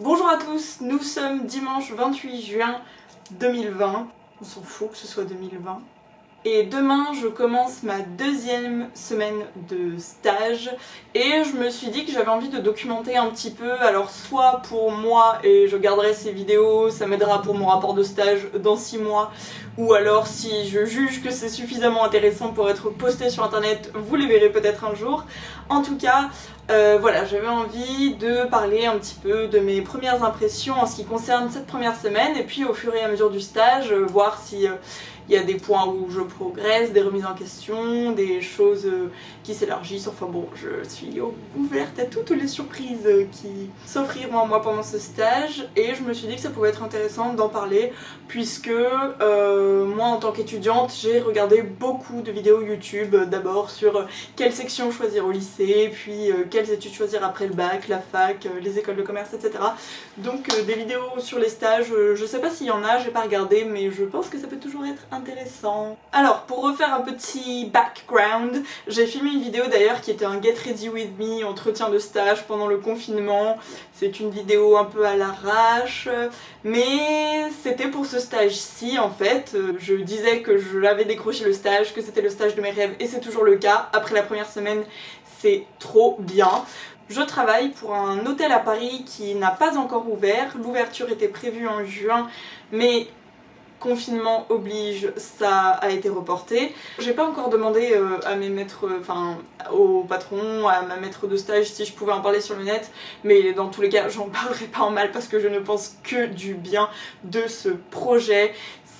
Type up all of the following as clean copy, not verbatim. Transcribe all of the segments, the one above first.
Bonjour à tous, nous sommes dimanche 28 juin 2020, on s'en fout que ce soit 2020. Et demain je commence ma deuxième semaine de stage et je me suis dit que j'avais envie de documenter un petit peu, alors soit pour moi et je garderai ces vidéos, ça m'aidera pour mon rapport de stage dans 6 mois, ou alors si je juge que c'est suffisamment intéressant pour être posté sur internet, vous les verrez peut-être un jour. En tout cas, voilà, j'avais envie de parler un petit peu de mes premières impressions en ce qui concerne cette première semaine et puis au fur et à mesure du stage, voir si il y a des points où je progresse, des remises en question, des choses qui s'élargissent, enfin bon, je suis ouverte à toutes les surprises qui s'offriront à moi pendant ce stage et je me suis dit que ça pouvait être intéressant d'en parler puisque moi en tant qu'étudiante j'ai regardé beaucoup de vidéos YouTube, d'abord sur quelle section choisir au lycée, puis quelles études choisir après le bac, la fac, les écoles de commerce, etc. Donc des vidéos sur les stages, je sais pas s'il y en a, j'ai pas regardé, mais je pense que ça peut toujours être intéressant. Alors, pour refaire un petit background, j'ai filmé une vidéo d'ailleurs qui était un Get Ready With Me, entretien de stage pendant le confinement. C'est une vidéo un peu à l'arrache, mais c'était pour ce stage-ci en fait. Je disais que je l'avais décroché le stage, que c'était le stage de mes rêves, et c'est toujours le cas. Après la première semaine, c'est trop bien. Je travaille pour un hôtel à Paris qui n'a pas encore ouvert. L'ouverture était prévue en juin, mais confinement oblige, ça a été reporté. J'ai pas encore demandé à mes maîtres, enfin au patron, à ma maître de stage si je pouvais en parler sur le net, mais dans tous les cas j'en parlerai pas en mal parce que je ne pense que du bien de ce projet.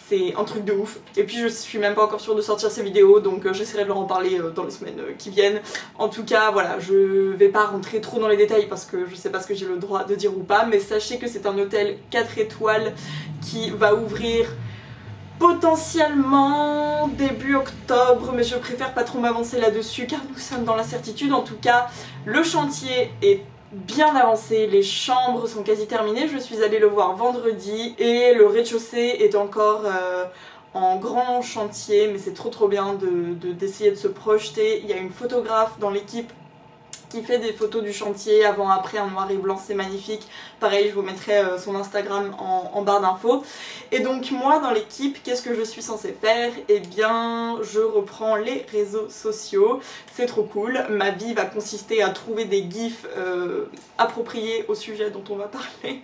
C'est un truc de ouf. Et puis je suis même pas encore sûre de sortir ces vidéos, donc j'essaierai de leur en parler dans les semaines qui viennent. En tout cas, voilà, je vais pas rentrer trop dans les détails parce que je sais pas ce que j'ai le droit de dire ou pas, mais sachez que c'est un hôtel 4 étoiles qui va ouvrir potentiellement début octobre, mais je préfère pas trop m'avancer là-dessus car nous sommes dans l'incertitude. En tout cas, le chantier est bien avancé, les chambres sont quasi terminées, je suis allée le voir vendredi et le rez-de-chaussée est encore en grand chantier, mais c'est trop bien d'essayer de se projeter. Il y a une photographe dans l'équipe qui fait des photos du chantier avant-après en noir et blanc, c'est magnifique. Pareil, je vous mettrai son Instagram en barre d'infos. Et donc moi dans l'équipe, qu'est-ce que je suis censée faire? Eh bien, je reprends les réseaux sociaux, c'est trop cool. Ma vie va consister à trouver des gifs appropriés au sujet dont on va parler.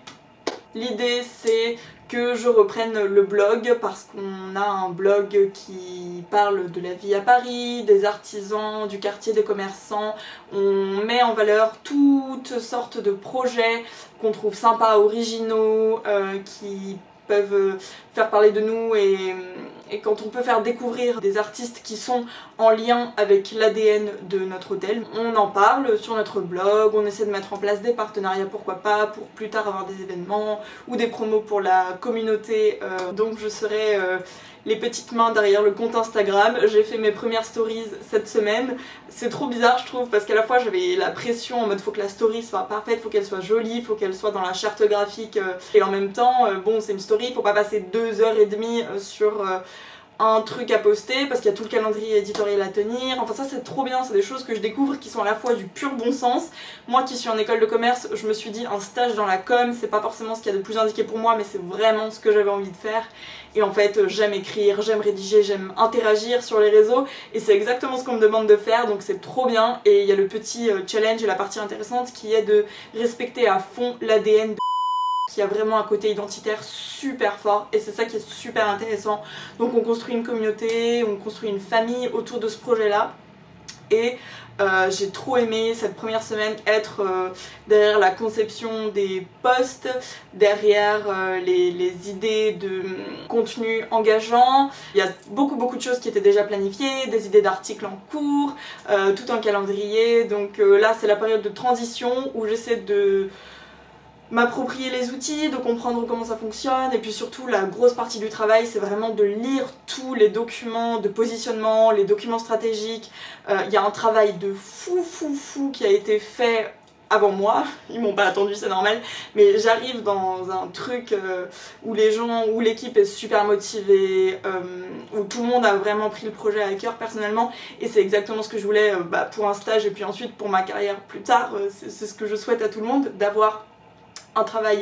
L'idée c'est que je reprenne le blog parce qu'on a un blog qui parle de la vie à Paris, des artisans, du quartier, des commerçants. On met en valeur toutes sortes de projets qu'on trouve sympas, originaux, qui peuvent faire parler de nous et quand on peut faire découvrir des artistes qui sont en lien avec l'ADN de notre hôtel, on en parle sur notre blog, on essaie de mettre en place des partenariats, pourquoi pas, pour plus tard avoir des événements ou des promos pour la communauté. Donc je serai les petites mains derrière le compte Instagram. J'ai fait mes premières stories cette semaine. C'est trop bizarre je trouve parce qu'à la fois j'avais la pression en mode faut que la story soit parfaite, faut qu'elle soit jolie, faut qu'elle soit dans la charte graphique et en même temps bon c'est une story, faut pas passer 2h30 sur un truc à poster parce qu'il y a tout le calendrier éditorial à tenir. Enfin ça c'est trop bien, c'est des choses que je découvre qui sont à la fois du pur bon sens. Moi qui suis en école de commerce, je me suis dit un stage dans la com, c'est pas forcément ce qu'il y a de plus indiqué pour moi, mais c'est vraiment ce que j'avais envie de faire. Et en fait j'aime écrire, j'aime rédiger, j'aime interagir sur les réseaux et c'est exactement ce qu'on me demande de faire, donc c'est trop bien. Et il y a le petit challenge et la partie intéressante qui est de respecter à fond l'ADN de qui a vraiment un côté identitaire super fort et c'est ça qui est super intéressant. Donc on construit une communauté, on construit une famille autour de ce projet là et j'ai trop aimé cette première semaine être derrière la conception des posts, derrière les idées de contenu engageant. Il y a beaucoup de choses qui étaient déjà planifiées, des idées d'articles en cours, tout un calendrier. Donc là c'est la période de transition où j'essaie de m'approprier les outils, de comprendre comment ça fonctionne et puis surtout la grosse partie du travail c'est vraiment de lire tous les documents de positionnement, les documents stratégiques. Il y a un travail de fou qui a été fait avant moi, ils m'ont pas attendu, c'est normal, mais j'arrive dans un truc où les gens, où l'équipe est super motivée, où tout le monde a vraiment pris le projet à cœur personnellement et c'est exactement ce que je voulais pour un stage et puis ensuite pour ma carrière plus tard, c'est ce que je souhaite à tout le monde, d'avoir un travail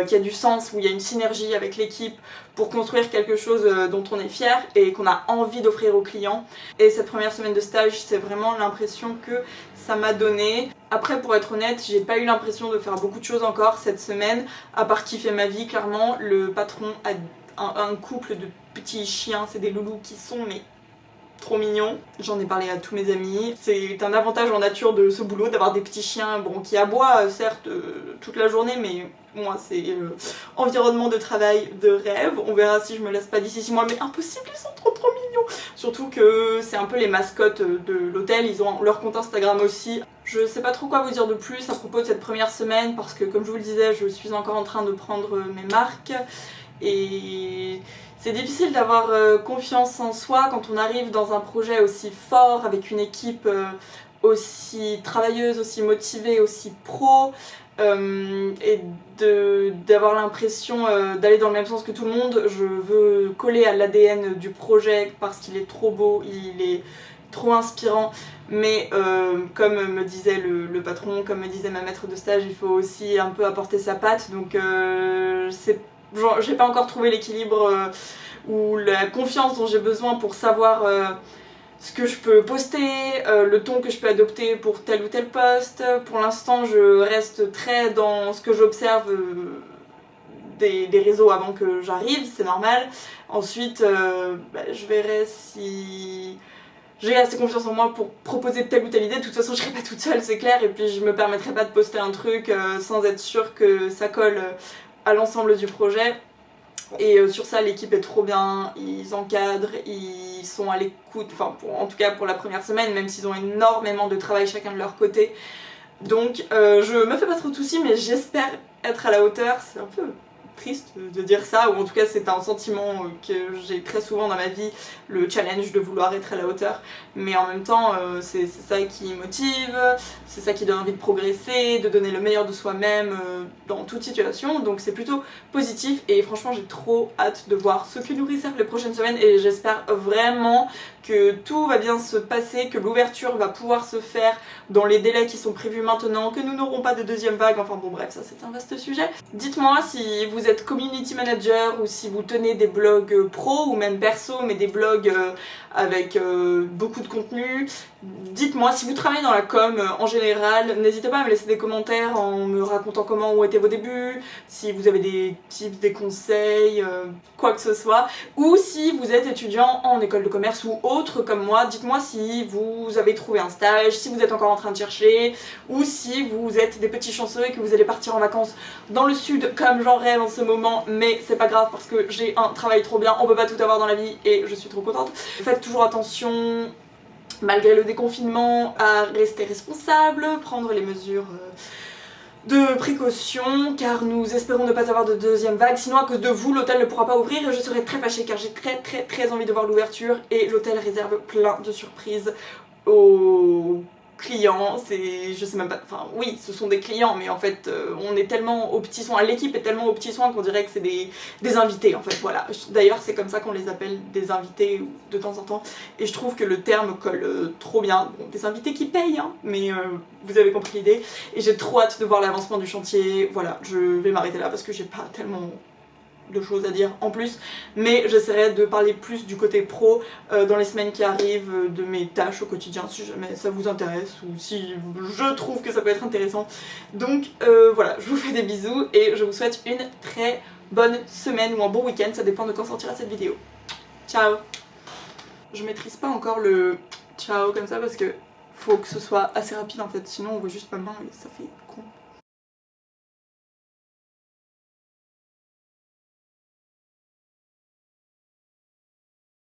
qui a du sens, où il y a une synergie avec l'équipe pour construire quelque chose dont on est fier et qu'on a envie d'offrir aux clients. Et cette première semaine de stage, c'est vraiment l'impression que ça m'a donné. Après, pour être honnête, j'ai pas eu l'impression de faire beaucoup de choses encore cette semaine, à part kiffer ma vie. Clairement, le patron a un couple de petits chiens, c'est des loulous qui sont mais trop mignons. J'en ai parlé à tous mes amis. C'est un avantage en nature de ce boulot, d'avoir des petits chiens bon, qui aboient certes toute la journée, mais moi c'est environnement de travail de rêve. On verra si je me laisse pas d'ici 6 mois, mais impossible, ils sont trop mignons. Surtout que c'est un peu les mascottes de l'hôtel, ils ont leur compte Instagram aussi. Je sais pas trop quoi vous dire de plus à propos de cette première semaine parce que comme je vous le disais, je suis encore en train de prendre mes marques et c'est difficile d'avoir confiance en soi quand on arrive dans un projet aussi fort avec une équipe aussi travailleuse, aussi motivée, aussi pro et d'avoir l'impression d'aller dans le même sens que tout le monde. Je veux coller à l'ADN du projet parce qu'il est trop beau, il est trop inspirant, mais comme me disait le patron, comme me disait ma maître de stage, il faut aussi un peu apporter sa patte, donc j'ai pas encore trouvé l'équilibre ou la confiance dont j'ai besoin pour savoir ce que je peux poster, le ton que je peux adopter pour tel ou tel post. Pour l'instant, je reste très dans ce que j'observe des réseaux avant que j'arrive, c'est normal. Ensuite, je verrai si j'ai assez confiance en moi pour proposer telle ou telle idée. De toute façon, je serai pas toute seule, c'est clair, et puis je me permettrai pas de poster un truc sans être sûre que ça colle à l'ensemble du projet. Et sur ça, l'équipe est trop bien, ils encadrent, ils sont à l'écoute, enfin en tout cas pour la première semaine, même s'ils ont énormément de travail chacun de leur côté. Donc je me fais pas trop de soucis, mais j'espère être à la hauteur. C'est un peu triste de dire ça, ou en tout cas c'est un sentiment que j'ai très souvent dans ma vie, le challenge de vouloir être à la hauteur, mais en même temps c'est ça qui motive, c'est ça qui donne envie de progresser, de donner le meilleur de soi-même dans toute situation, donc c'est plutôt positif et franchement j'ai trop hâte de voir ce que nous réservent les prochaines semaines et j'espère vraiment que tout va bien se passer, que l'ouverture va pouvoir se faire dans les délais qui sont prévus maintenant, que nous n'aurons pas de deuxième vague, enfin bon bref, ça c'est un vaste sujet. Dites-moi si vous êtes community manager ou si vous tenez des blogs pro ou même perso, mais des blogs avec beaucoup de contenu. Dites-moi si vous travaillez dans la com en général, n'hésitez pas à me laisser des commentaires en me racontant comment ont été vos débuts, si vous avez des tips, des conseils, quoi que ce soit, ou si vous êtes étudiant en école de commerce ou autre comme moi, dites-moi si vous avez trouvé un stage, si vous êtes encore en train de chercher, ou si vous êtes des petits chanceux et que vous allez partir en vacances dans le sud comme j'en rêve en ce moment, mais c'est pas grave parce que j'ai un travail trop bien, on peut pas tout avoir dans la vie et je suis trop contente. Faites toujours attention, malgré le déconfinement, à rester responsable, prendre les mesures de précaution, car nous espérons ne pas avoir de deuxième vague, sinon à cause de vous l'hôtel ne pourra pas ouvrir et je serai très fâchée car j'ai très envie de voir l'ouverture et l'hôtel réserve plein de surprises aux clients, je sais même pas, enfin oui ce sont des clients mais en fait on est tellement aux petits soins, l'équipe est tellement aux petits soins qu'on dirait que c'est des invités en fait, voilà. D'ailleurs c'est comme ça qu'on les appelle, des invités de temps en temps, et je trouve que le terme colle trop bien. Bon, des invités qui payent hein, mais vous avez compris l'idée et j'ai trop hâte de voir l'avancement du chantier. Voilà, je vais m'arrêter là parce que j'ai pas tellement de choses à dire en plus, mais j'essaierai de parler plus du côté pro dans les semaines qui arrivent, de mes tâches au quotidien si jamais ça vous intéresse ou si je trouve que ça peut être intéressant. Donc voilà, je vous fais des bisous et je vous souhaite une très bonne semaine ou un bon week-end, ça dépend de quand sortira cette vidéo. Ciao! Je maîtrise pas encore le ciao comme ça parce que faut que ce soit assez rapide en fait, sinon on voit juste ma main et ça fait con.